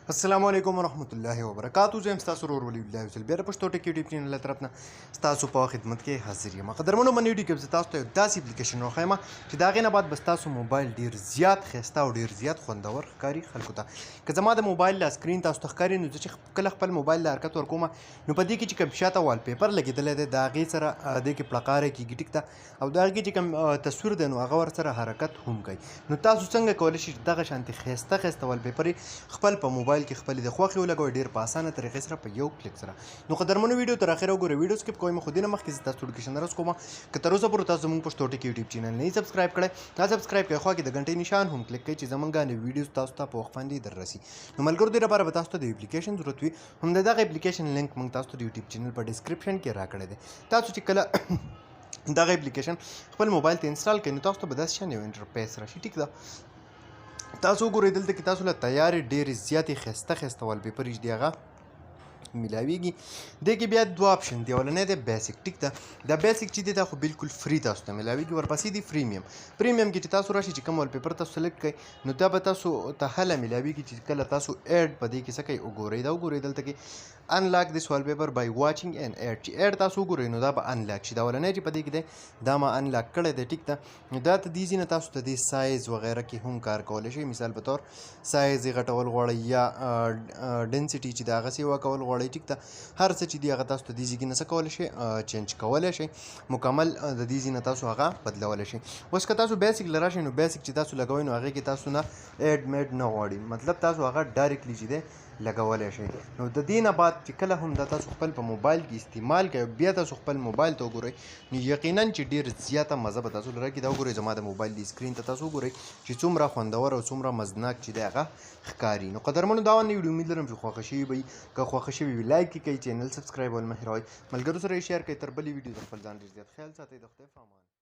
السلام علیکم ورحمت الله وبرکاتو. زه یم ستاسو ورور ولی الله وسل بیا د پښتو ټک یوټیوب چینل له طرف نه ستاسو په خدمت کې حاضر یم. قدرمنو من ویډیو کې زه تاسو ته یو داسې اپلیکیشن راښیم چې د هغې نه بعد به ستاسو موبایل ډېر زیات ښایسته او ډېر زیات خوندور ښکاري خلکو ته. که زما د موبایل لا سکرین تاسو ته ښکاري نو زه چې کله خپل موبایل له حرکت ورکوم نو په دې کې چې کوم شاته وال پیپر لګېدلی دی د هغې سره دې کې پړقاری کېږي ټیک ده او د هغې چې کوم تصویر دی نو هغه ورسره حرکت هم کوي. نو تاسو څنګه کولی شئ چې دغه شانتې ښایسته ښایسته وال پیپر خپل په موبایل کې خپلې د خوښې ولګوئ ډېر په اسانه طریقې سره په یو کلیک سره. نو قدرمنو ویډیو تر اخره وګورئ. ویډیو سکپ کوئ مه خو دې نه مخکې زه تاسو ته نوټیفیکیشن درس کوم که تر اوسه پورې تاسو زموږ پښتو ټک یوټیوب چینل نه یې سبسکرایب کړی دا سبسکرایب کړئ خوا کې د غنټۍ نشان هم کلیک کړئ چې زموږ نوي ویډیوز تاسو ته په وخت باندې در رسي. نو ملګرو دې لپاره به تاسو ته د اپلیکیشن ضرورت وي هم د دغه اپلیکیشن لینک موږ تاسو ته د یوټیوب چینل په ډسکرپشن کې راکړی دی. تاسو چې کله دغه اپلیکیشن خپل موبایل ته انسټال کړئ نو تاسو ته به داسې شان یو انټرفیس راشي ټیک ده. تاسو وګورئ دلته کې تاسو له تیارې ډېرې زیاتې ښایسته ښایسته وال پیپر چې دي هغه ملاویږي. دې کې بیا دوه آپشن دی. اولنی دی بیسک ټیک ده. دا بیسک چې دی دا خو بالکل فری تاسو ته ملاویږي. ورپسې دی پریمیم. پریمیم کې چې تاسو راشي چې کوم وال پیپر تاسو سلیکټ کړئ نو دا به تاسو ته هله ملاویږي چې کله تاسو ایډ په دې کې څه کوئ وګورئ. دا وګورئ دلته کې انلاک دس وال پیپر بای واچینګ ان ایډ چې ایډ تاسو وګورئ نو دا به انلاک شي. دا اولنی چې په دې کې دی دا ما انلاک کړی دی ټیک ده. نو دا ته دې ځینې تاسو ته دې سایز وغیره کې هم کار کولی شئ. مثال په طور سایز یې غټول غواړئ یا ډنسټي چې د هغسې وکول غواړئ ټیک ده. هر څه چې دی هغه تاسو ته دې ځای کې نه څه کولی شئ چینج کولی شئ. مکمل د دې ځای نه تاسو هغه بدلولی شئ. اوس که تاسو بیسک له راشئ نو بیسک چې تاسو لګوئ نو هغې کې تاسو نه ایډ میډ نه غواړي. مطلب تاسو هغه ډایرکټلی چې دی لګولی شئ. نو د دې نه بعد چې کله هم دا تاسو خپل په موبایل کې استعمال کوئ بیا تاسو خپل موبایل ته وګورئ نو یقینا چې ډېر زیاته مزه به تاسو لره کړي. دا وګورئ زما د موبایل د سکرین ته تاسو وګورئ چې څومره خوندور او څومره مزناک چې دی هغه ښکاري. نو قدرمنو دا ونه ویډیو امید لرم چې خوښه شوي به وي. که خوښه شوي وي لایک یې کړئ چینل سبسکرایب ول مه هېروئ. ملګرو سره یې شیر کړئ. تر بلې ویډیو د خپل ځان ډېر زیات خیال ساتئ. د خدای په امان.